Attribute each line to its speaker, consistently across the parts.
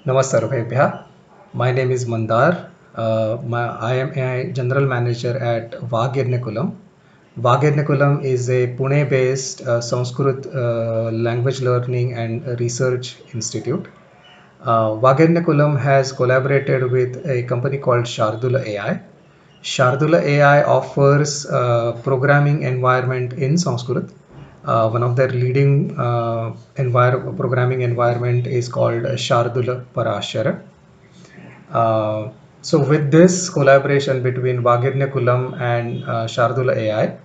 Speaker 1: Namasarvebhya. My name is Mandar. I am a general manager at Vagyarnakulam. Vagyarnakulam is a Pune-based Sanskrit language learning and research institute. Vagyarnakulam has collaborated with a company called Shardula AI. Shardula AI offers programming environment in Sanskrit. One of their leading programming environment is called Shardula Parashara. So with this collaboration between Vagyarnakulam and Shardula AI,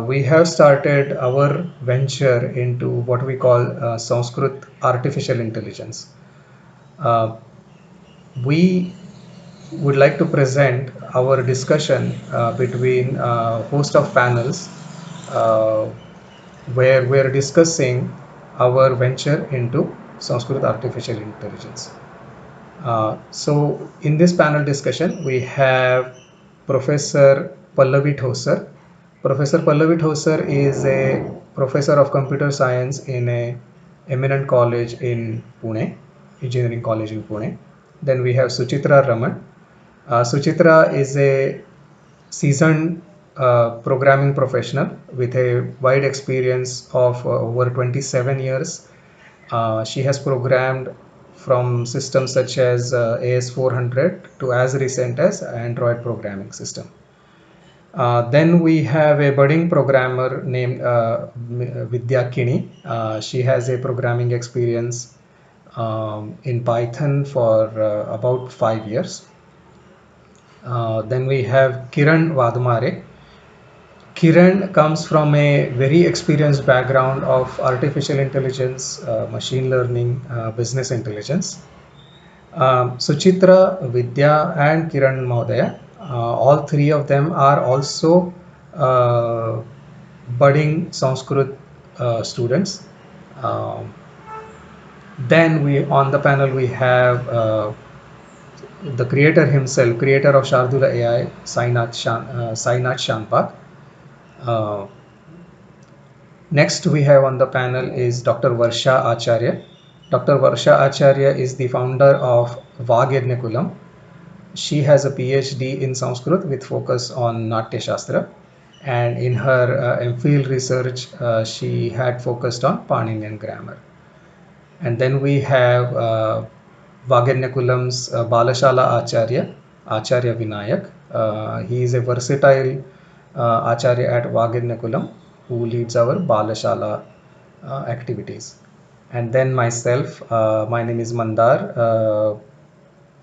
Speaker 1: we have started our venture into what we call Sanskrit artificial intelligence. Uh, we would like to present our discussion between host of panels uh, where we are discussing our venture into Sanskrit artificial intelligence. So in this panel discussion, we have Professor Pallavi Thosar. Professor Pallavi Thosar is a professor of computer science in a eminent college in Pune, engineering college in Pune. Then we have Suchitra Raman. Suchitra is a seasoned programming professional with a wide experience of over 27 years. She has programmed from systems such as AS400 to as recent as Android programming system. Then we have a budding programmer named Vidya Kini. She has a programming experience in Python for about 5 years. Then we have Kiran Vadumare. Kiran comes from a very experienced background of artificial intelligence, machine learning, business intelligence. Suchitra, Vidya, and Kiran Mahodaya, all three of them are also uh, budding Sanskrit students. Um, then we on the panel we have the creator himself, creator of Shardula AI, Sainath Shanpak. Uh, Next, we have on the panel is Dr. Varsha Acharya. Dr. Varsha Acharya is the founder of Vagyarnakulam. She has a PhD in Sanskrit with focus on Natya Shastra. And in her MPhil research, she had focused on Paninian grammar. And then we have Vagyarnakulam's Balashala Acharya, Acharya Vinayak. He is a versatile Acharya at Vagyarnakulam who leads our Balashala activities. And then myself, my name is Mandar.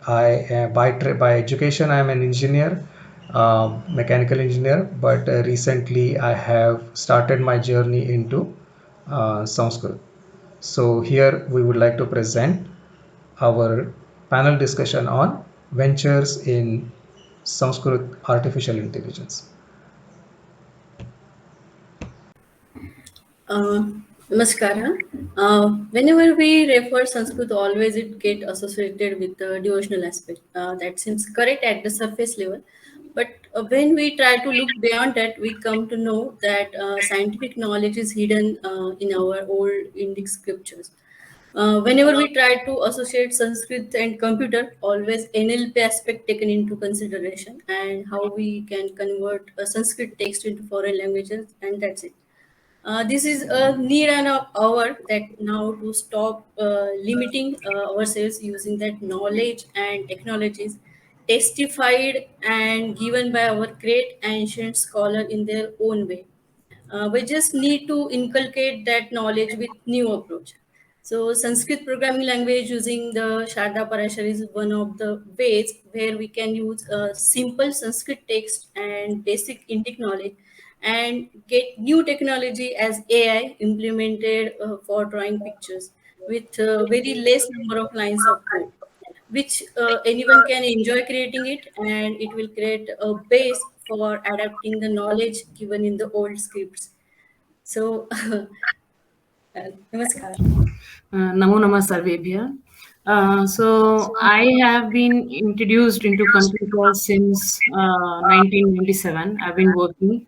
Speaker 1: By education I am an engineer, mechanical engineer, but recently I have started my journey into Sanskrit. So here we would like to present our panel discussion on ventures in Sanskrit artificial intelligence.
Speaker 2: Uh, Namaskara. Whenever we refer Sanskrit, always it get associated with the devotional aspect. That seems correct at the surface level, but when we try to look beyond that, we come to know that scientific knowledge is hidden in our old Indic scriptures. Whenever we try to associate Sanskrit and computer, always NLP aspect taken into consideration and how we can convert a Sanskrit text into foreign languages, and that's it. This is a need and a hour that now to stop limiting ourselves using that knowledge and technologies testified and given by our great ancient scholar in their own way. We just need to inculcate that knowledge with new approach. So Sanskrit programming language using the Sharda Parashar is one of the ways where we can use simple Sanskrit text and basic Indic knowledge and get new technology as AI implemented for drawing pictures with very less number of lines of code, which anyone can enjoy creating it, and it will create a base for adapting the knowledge given in the old scripts. So, namaskar.
Speaker 3: Namo Namah Sarvebhya. So I have been introduced into computers since 1997. I've been working,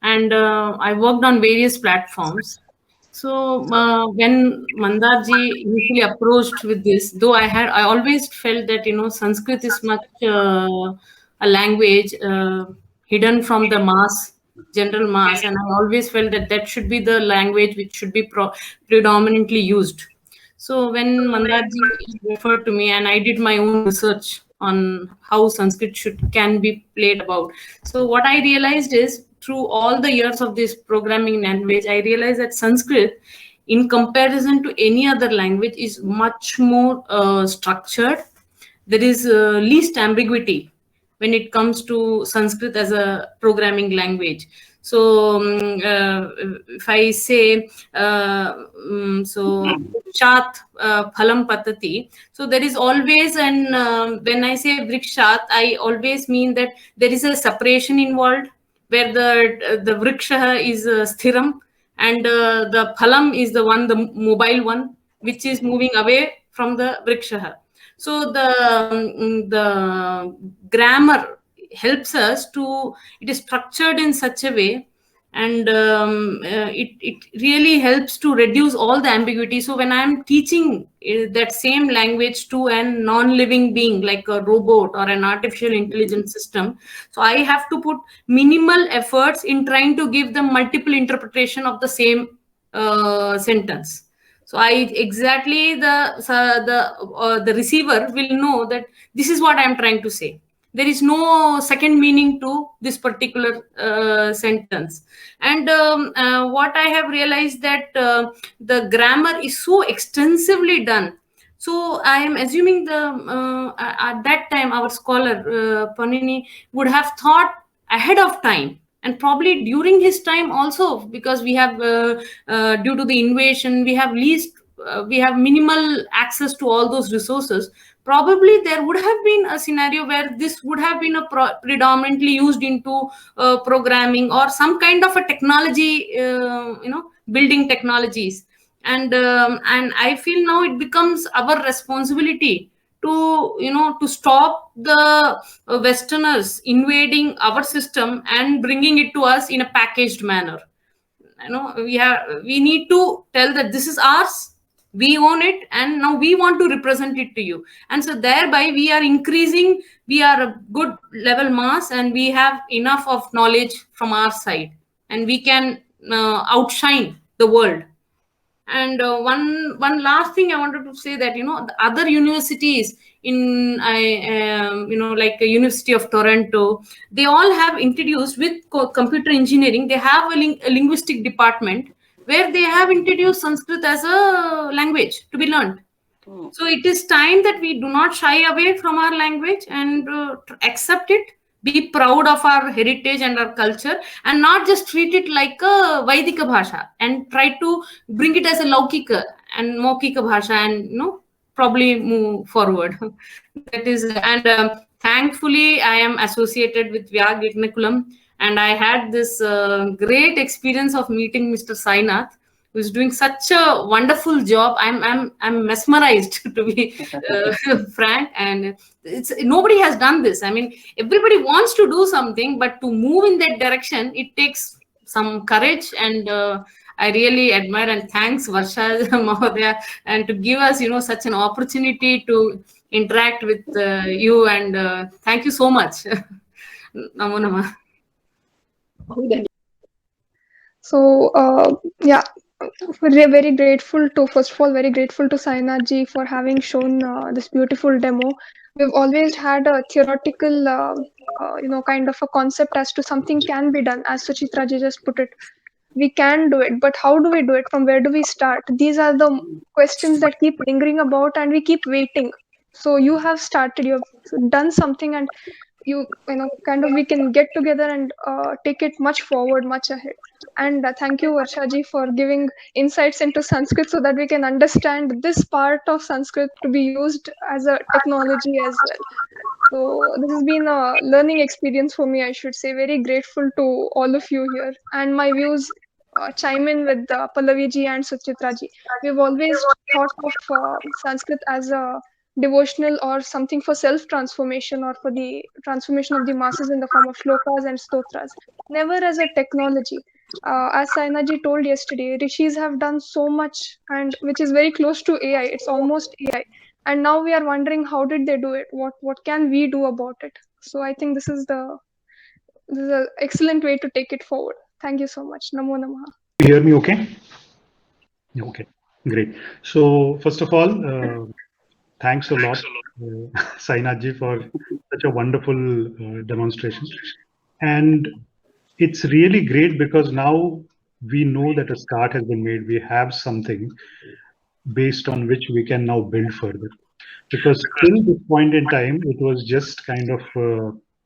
Speaker 3: and I worked on various platforms. So when Mandarji initially approached with this, though I always felt that Sanskrit is much a language hidden from the mass, general mass, and I always felt that that should be the language which should be predominantly used. So when Mandarji referred to me, and I did my own research on how Sanskrit should can be played about. So what I realized is through all the years of this programming language, I realized that Sanskrit, in comparison to any other language, is much more structured. There is least ambiguity when it comes to Sanskrit as a programming language. So if I say so vrikshat phalam patati, so there is always an when I say vrikshat, I always mean that there is a separation involved where the vriksha is sthiram, and the phalam is the mobile one, which is moving away from the vriksha. So the grammar helps us to, it is structured in such a way, and it really helps to reduce all the ambiguity. So when I'm teaching that same language to a non-living being like a robot or an artificial intelligence system, so I have to put minimal efforts in trying to give them multiple interpretation of the same sentence. So I exactly the receiver will know that this is what I am trying to say. There is no second meaning to this particular sentence. And what I have realized that the grammar is so extensively done. So I am assuming at that time our scholar Panini would have thought ahead of time, and probably during his time also, because we have due to the invasion we have minimal access to all those resources. Probably there would have been a scenario where this would have been a predominantly used into programming or some kind of a technology, building technologies. And I feel now it becomes our responsibility to to stop the westerners invading our system and bringing it to us in a packaged manner. We need to tell that this is ours, we own it, and now we want to represent it to you. And so thereby we are increasing, we are a good level mass, and we have enough of knowledge from our side, and we can outshine the world. And one last thing I wanted to say, that the other universities in like a University of Toronto, they all have introduced with computer engineering. They have a linguistic department where they have introduced Sanskrit as a language to be learned. So it is time that we do not shy away from our language and accept it, be proud of our heritage and our culture, and not just treat it like a Vaidika bhasha and try to bring it as a Laukika and Maukika bhasha, and probably move forward. That is, and thankfully I am associated with Vyag Yajnakulam, and I had this great experience of meeting Mr. Sainath, who's doing such a wonderful job. I'm mesmerized to be frank, and it's nobody has done this. I mean, everybody wants to do something, but to move in that direction, it takes some courage. And I really admire and thanks Varsha Mahodaya, and to give us such an opportunity to interact with you, and thank you so much. Namo Namah.
Speaker 4: So yeah, we're very grateful to, first of all, very grateful to Sainath ji for having shown this beautiful demo. We've always had a theoretical, kind of a concept as to something can be done, as Suchitra ji just put it. We can do it, but how do we do it? From where do we start? These are the questions that keep lingering about, and we keep waiting. So you have started, you have done something, and kind of we can get together and take it much forward, much ahead. And thank you, Varsha ji, for giving insights into Sanskrit so that we can understand this part of Sanskrit to be used as a technology as well. So this has been a learning experience for me, I should say. Very grateful to all of you here. And my views chime in with Pallavi ji and Suchitra ji. We've always thought of Sanskrit as a devotional or something for self-transformation or for the transformation of the masses in the form of shlokas and stotras. Never as a technology. As Sainaji told yesterday, rishis have done so much, and which is very close to AI. It's almost AI, and now we are wondering how did they do it? What can we do about it? So I think this is an excellent way to take it forward. Thank you so much. Namo Namaha.
Speaker 5: You hear me okay? Yeah, okay, great. So first of all, thanks a lot, Sainaji, for such a wonderful demonstration. And it's really great because now we know that a start has been made. We have something based on which we can now build further. Because till this point in time, it was just kind of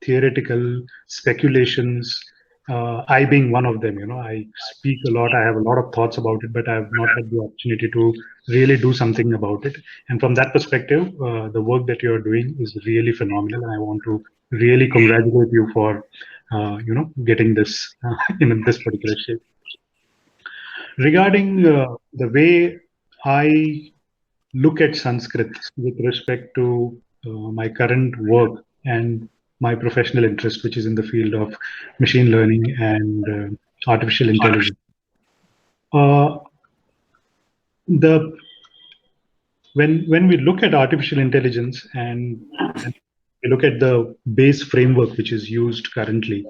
Speaker 5: theoretical speculations. I being one of them, I speak a lot. I have a lot of thoughts about it, but I have not had the opportunity to really do something about it. And from that perspective, the work that you are doing is really phenomenal. And I want to really congratulate you for, getting this in this particular shape. Regarding the way I look at Sanskrit with respect to my current work and my professional interest, which is in the field of machine learning and artificial intelligence. When we look at artificial intelligence and we look at the base framework which is used currently,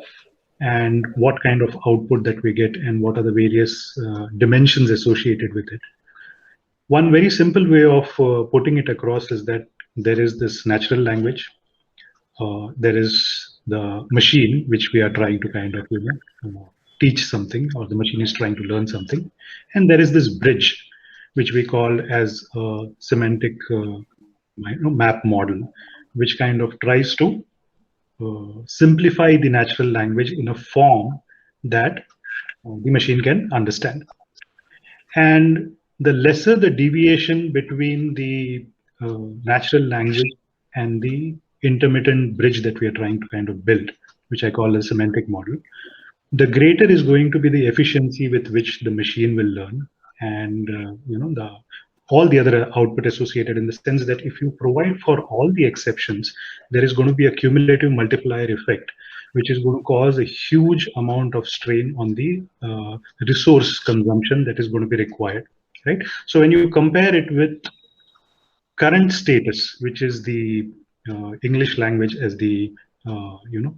Speaker 5: and what kind of output that we get and what are the various dimensions associated with it. One very simple way of putting it across is that there is this natural language, there is the machine which we are trying to kind of teach something, or the machine is trying to learn something, and there is this bridge which we call as a semantic map model, which kind of tries to simplify the natural language in a form that the machine can understand. And the lesser the deviation between the natural language and the intermittent bridge that we are trying to kind of build, which I call a semantic model, the greater is going to be the efficiency with which the machine will learn, and all the other output associated, in the sense that if you provide for all the exceptions, there is going to be a cumulative multiplier effect, which is going to cause a huge amount of strain on the resource consumption that is going to be required, right? So when you compare it with current status, which is the English language as the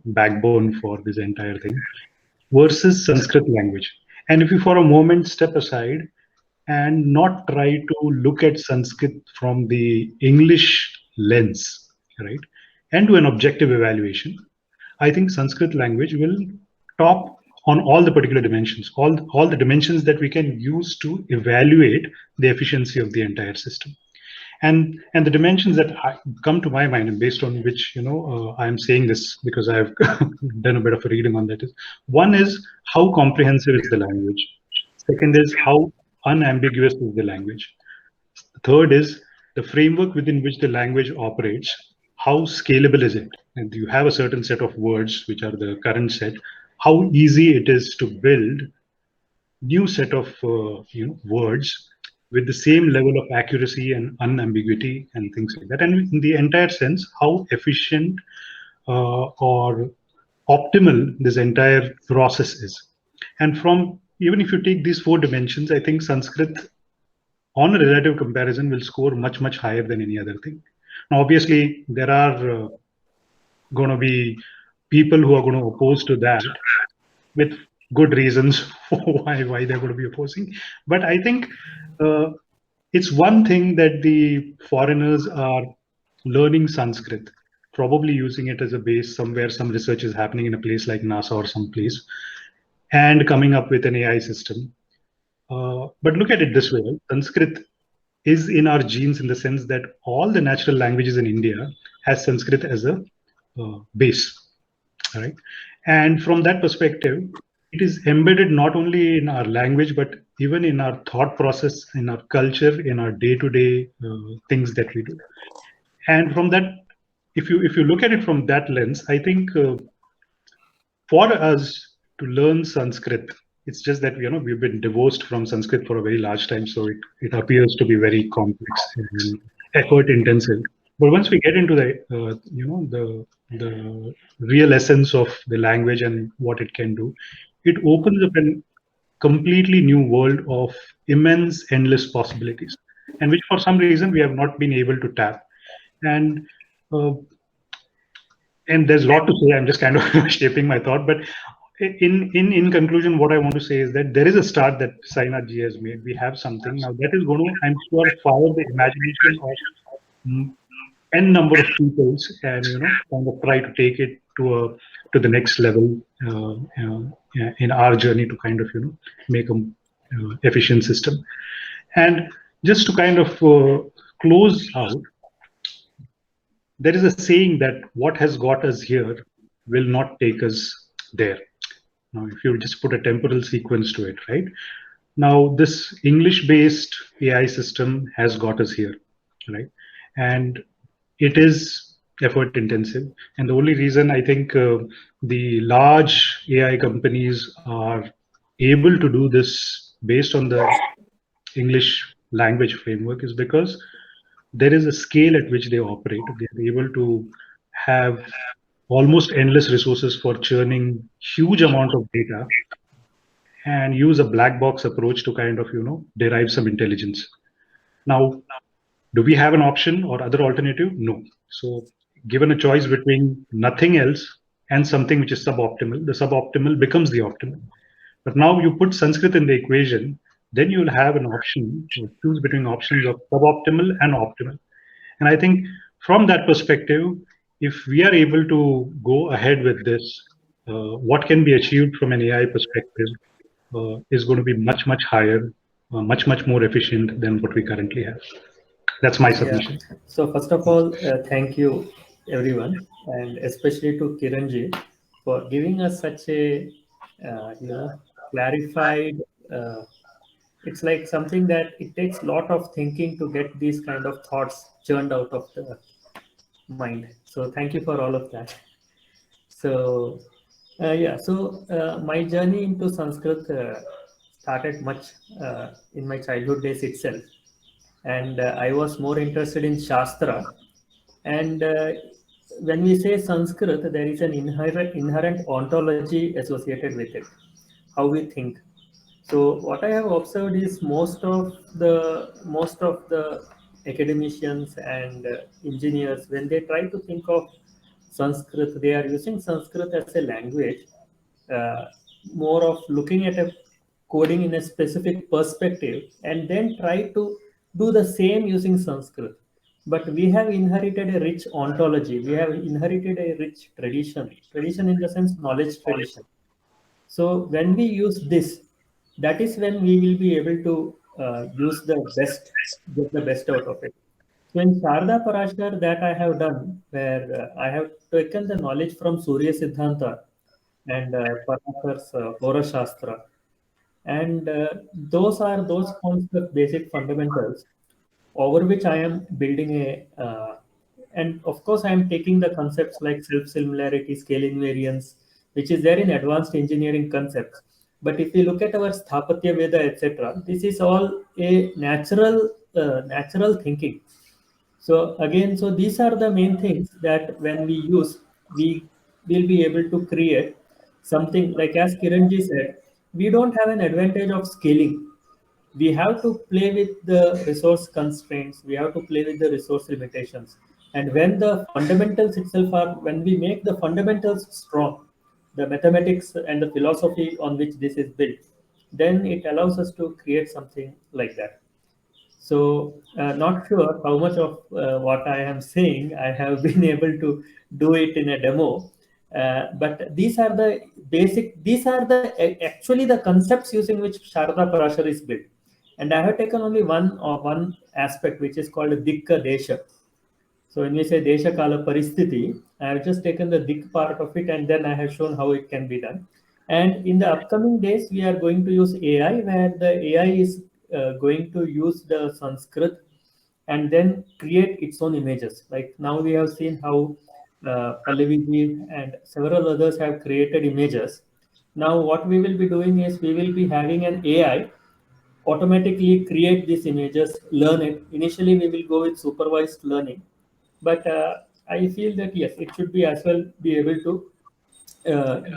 Speaker 5: backbone for this entire thing, versus Sanskrit language, and if you for a moment step aside and not try to look at Sanskrit from the English lens, right, and do an objective evaluation, I think Sanskrit language will top on all the particular dimensions, all the dimensions that we can use to evaluate the efficiency of the entire system. And the dimensions that come to my mind, and based on which I'm saying this because I've done a bit of a reading on that, is one is how comprehensive is the language. Second is how unambiguous is the language. Third is the framework within which the language operates. How scalable is it? And you have a certain set of words, which are the current set. How easy it is to build new set of words with the same level of accuracy and unambiguity and things like that. And in the entire sense, how efficient or optimal this entire process is. And from, even if you take these 4 dimensions, I think Sanskrit, on a relative comparison, will score much, much higher than any other thing. Now, obviously, there are going to be people who are going to oppose to that with good reasons for why they're going to be opposing. But I think it's one thing that the foreigners are learning Sanskrit, probably using it as a base somewhere, some research is happening in a place like NASA or some place, and coming up with an AI system. But look at it this way, right? Sanskrit is in our genes, in the sense that all the natural languages in India has Sanskrit as a base, right? And from that perspective, it is embedded not only in our language, but even in our thought process, in our culture, in our day-to-day things that we do. And from that, if you look at it from that lens, I think for us to learn Sanskrit, it's just that we've been divorced from Sanskrit for a very large time, so it appears to be very complex and effort intensive. But once we get into the real essence of the language and what it can do, it opens up an completely new world of immense, endless possibilities, and which for some reason we have not been able to tap. And uh, and there's a lot to say. I'm just kind of shaping my thought, but in conclusion, what I want to say is that there is a start that Sainath ji has made. We have something now that is going to, I'm sure, fire the imagination of n number of peoples, and kind of try to take it to the next level in our journey to kind of make a efficient system. And just to kind of close out, there is a saying that what has got us here will not take us there. Now, if you just put a temporal sequence to it, right? Now, this English-based AI system has got us here, right? And it is effort intensive. And the only reason I think the large AI companies are able to do this based on the English language framework is because there is a scale at which they operate. They're able to have almost endless resources for churning huge amount of data and use a black box approach to kind of derive some intelligence. Now, do we have an option or other alternative? No. So given a choice between nothing else and something which is suboptimal, the suboptimal becomes the optimal. But now you put Sanskrit in the equation, then you will have an option to choose between options of suboptimal and optimal. And I think from that perspective, if we are able to go ahead with this, what can be achieved from an AI perspective is going to be much, much higher, much, much more efficient than what we currently have. That's my submission.
Speaker 6: Yeah. So first of all, thank you everyone, and especially to Kiranji for giving us such a clarified. It's like something that it takes a lot of thinking to get these kind of thoughts churned out of the mind. So thank you for all of that. So my journey into Sanskrit started much in my childhood days itself, and I was more interested in Shastra. And when we say Sanskrit, there is an inherent ontology associated with it, how we think. So what I have observed is most of the academicians and engineers, when they try to think of Sanskrit, they are using Sanskrit as a language, more of looking at a coding in a specific perspective, and then try to do the same using Sanskrit. But we have inherited a rich ontology. We have inherited a rich tradition in the sense knowledge tradition. So when we use this, that is when we will be able to get the best out of it. So in Sharda Parashar, that I have done, where I have taken the knowledge from Surya Siddhanta and Parashar's Hora Shastra. And those are those concepts, basic fundamentals, over which I am building and of course I am taking the concepts like self-similarity, scale invariance, which is there in advanced engineering concepts. But if we look at our Sthapatya Veda, etc., this is all a natural thinking. So again, so these are the main things that when we use, we will be able to create something like, as Kiranji said, we don't have an advantage of scaling. We have to play with the resource constraints. We have to play with the resource limitations. And when the fundamentals itself are, when we make the fundamentals strong, the mathematics and the philosophy on which this is built, then it allows us to create something like that. So not sure how much of what I am saying I have been able to do it in a demo. But these are the actually the concepts using which Sharda Parashar is built. And I have taken only one aspect, which is called Dikka Desha. So when we say Desha Kala Paristhiti, I have just taken the Dik part of it, and then I have shown how it can be done. And in the upcoming days, we are going to use AI, where the AI is going to use the Sanskrit and then create its own images. Like now we have seen how Pallavi and several others have created images. Now what we will be doing is we will be having an AI automatically create these images, learn it. Initially, we will go with supervised learning, but I feel that yes, it should be as well be able to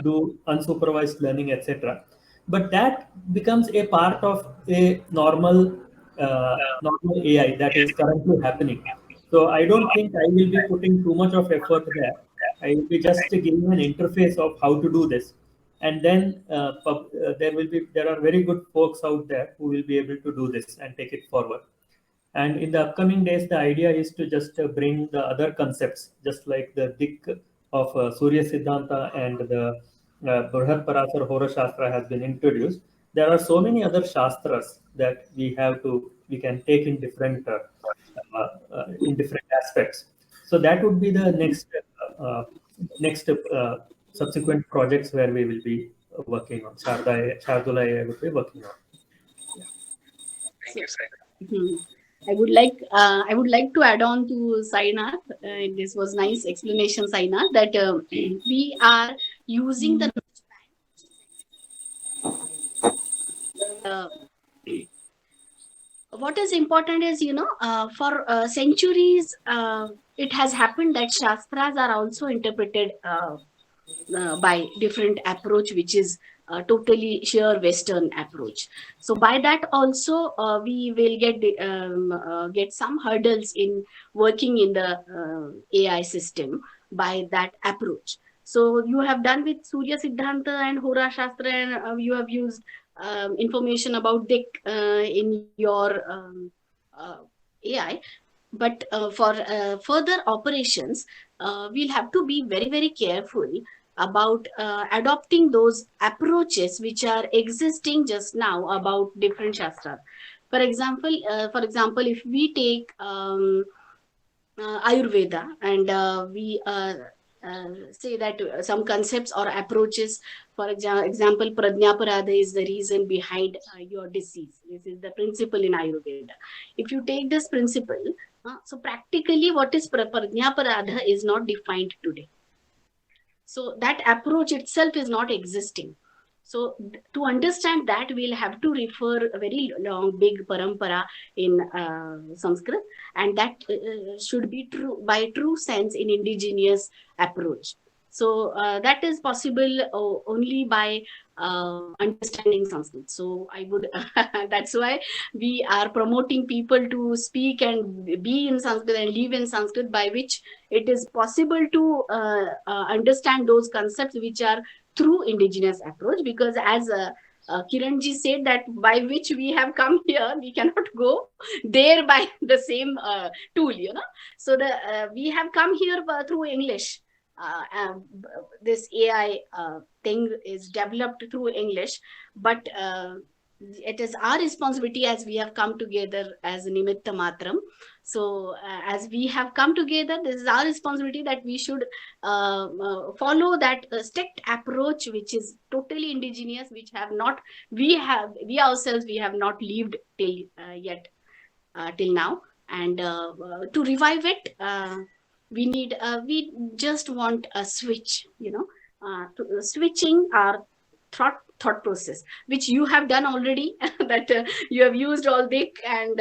Speaker 6: do unsupervised learning, etc. but that becomes a part of a normal AI that is currently happening. So I don't think I will be putting too much of effort there. I will be just giving an interface of how to do this, and then there are very good folks out there who will be able to do this and take it forward. And in the upcoming days, the idea is to just bring the other concepts, just like the Dik of Surya Siddhanta and the Burhat Parasar Hora Shastra has been introduced. There are so many other Shastras that we can take in different aspects. So that would be the next subsequent projects where we will be working on. Shardula AI will be working on.
Speaker 7: Hmm. I would like to add on to Sainath. This was nice explanation, Sainath, that we are using the what is important is, for centuries, it has happened that Shastras are also interpreted by different approach, which is totally sheer Western approach. So by that also, we will get some hurdles in working in the AI system by that approach. So you have done with Surya Siddhanta and Hora Shastra, and you have used information about Dik in your AI. But for further operations, we'll have to be very, very careful about adopting those approaches which are existing just now about different shastras. For example, if we take Ayurveda and we say that some concepts or approaches, for example, Prajnaparada is the reason behind your disease. This is the principle in Ayurveda. If you take this principle, so practically what is Prajnaparada is not defined today. So that approach itself is not existing. So to understand that, we'll have to refer a very long, big parampara in Sanskrit, and that should be true by true sense in indigenous approach. So that is possible only by understanding Sanskrit. So I would, that's why we are promoting people to speak and be in Sanskrit and live in Sanskrit, by which it is possible to understand those concepts which are through indigenous approach. Because as Kiranji said, that by which we have come here, we cannot go there by the same tool, So we have come here through English. This AI thing is developed through English, but it is our responsibility, as we have come together as Nimitta Matram. So as we have come together, this is our responsibility that we should follow that strict approach, which is totally indigenous, which we ourselves have not lived till yet till now. And to revive it, we just want a switch, switching our thought process, which you have done already, that you have used all Dik and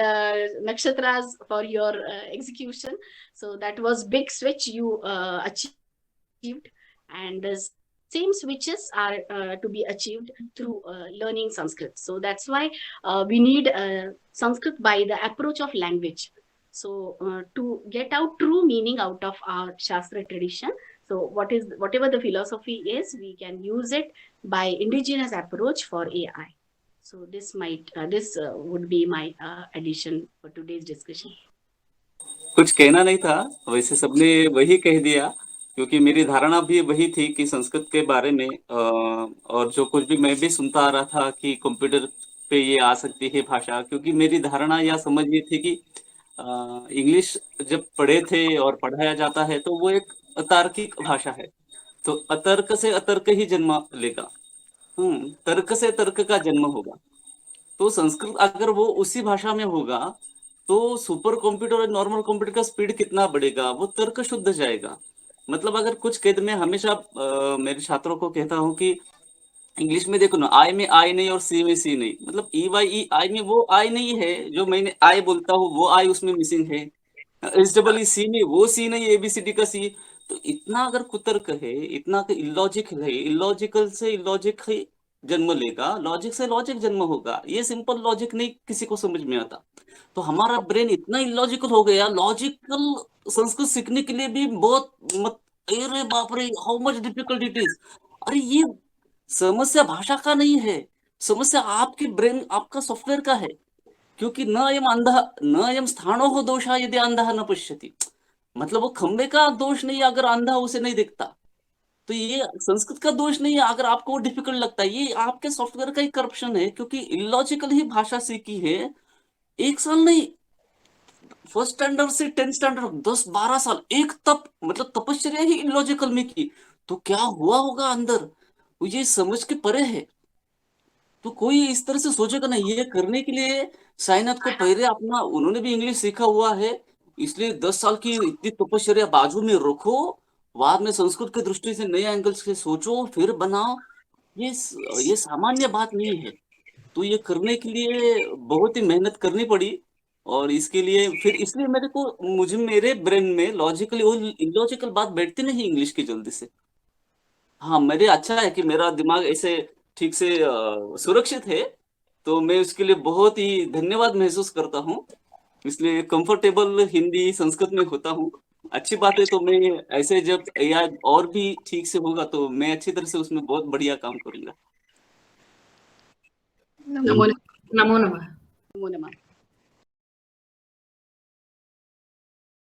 Speaker 7: Nakshatras for your execution. So that was big switch you achieved, and the same switches are to be achieved through learning Sanskrit. So that's why we need Sanskrit by the approach of language. So to get out true meaning out of our Shastra tradition, so whatever the philosophy is, we can use it by indigenous approach for AI. So this would be my addition for today's discussion.
Speaker 8: कुछ कहना नहीं था, वैसे सबने वही कह दिया, क्योंकि मेरी धारणा भी वही थी कि संस्कृत के बारे में और जो कुछ भी मैं भी सुनता आ रहा था कि कंप्यूटर पे ये आ सकती है भाषा, क्योंकि मेरी धारणा या समझ ये थी कि इंग्लिश जब पढ़े थे और पढ़ाया जाता है तो वो एक अतार्किक भाषा है, तो अतर्क से अतर्क ही जन्म लेगा, तर्क से तर्क का जन्म होगा। तो संस्कृत अगर वो उसी भाषा में होगा तो सुपर कंप्यूटर और नॉर्मल कंप्यूटर का स्पीड कितना बढ़ेगा, वो तर्क शुद्ध जाएगा। मतलब अगर कुछ कैद में हमेशा मेरे छात्रों को कहता हूँ कि इंग्लिश में देखो ना, आई में आई नहीं और सी में सी नहीं, मतलब ई वाई ई आई में वो आई नहीं है जो मैंने आई बोलता हूँ, वो आई उसमें मिसिंग है। एस डबल ई सी में वो सी नहीं, एबीसीडी का सी। तो इतना अगर कुतर्क है, इतना इलॉजिक है, इलॉजिकल से इलॉजिक है, जन्म लेगा, लॉजिक से लॉजिक जन्म होगा। ये सिंपल लॉजिक नहीं किसी को समझ में आता। तो हमारा ब्रेन इतना इलॉजिकल हो गया, लॉजिकल संस्कृत सीखने के लिए भी बहुत अरे बाप रे, how much difficult it is. अरे ये समस्या भाषा का नहीं है, समस्या आपके ब्रेन, आपका सॉफ्टवेयर का है। क्योंकि न अयम अंधः न अयम स्थाणोः दोषः यदि अंधः न पश्यति, मतलब वो खंबे का दोष नहीं है अगर अंधा उसे नहीं देखता। तो ये संस्कृत का दोष नहीं है अगर आपको वो डिफिकल्ट लगता है, ये आपके सॉफ्टवेयर का ही करप्शन है। क्योंकि इलॉजिकल ही भाषा सीखी है, 1 साल नहीं, फर्स्ट स्टैंडर्ड से 10th स्टैंडर्ड 10-12 साल एक मतलब तपस्या ही इलॉजिकल में की, तो क्या हुआ होगा अंदर, वो ये समझ के परे है। तो कोई इस तरह से सोचेगा ना। ये करने के लिए साईनाथ को पहले अपना, उन्होंने भी इंग्लिश सीखा हुआ है, इसलिए 10 साल की इतनी तपस्या बाजू में रखो, बाद में संस्कृत की दृष्टि से नए एंगल से सोचो फिर बनाओ, ये सामान्य बात नहीं है। तो ये करने के लिए बहुत ही मेहनत करनी पड़ी। और इसके लिए फिर इसलिए मेरे ब्रेन में लॉजिकली वो इलॉजिकल बात बैठती नहीं इंग्लिश की जल्दी से। हाँ, मेरे अच्छा है कि मेरा दिमाग ऐसे ठीक से सुरक्षित है, तो मैं उसके लिए बहुत ही धन्यवाद महसूस करता हूँ। इसलिए कंफर्टेबल हिंदी संस्कृत में होता हूँ। अच्छी बात है। तो मैं ऐसे जब AI और भी ठीक से होगा तो मैं अच्छी तरह से उसमें बहुत बढ़िया काम करूंगा।
Speaker 7: नमो
Speaker 3: नमो नमः।
Speaker 7: नमः।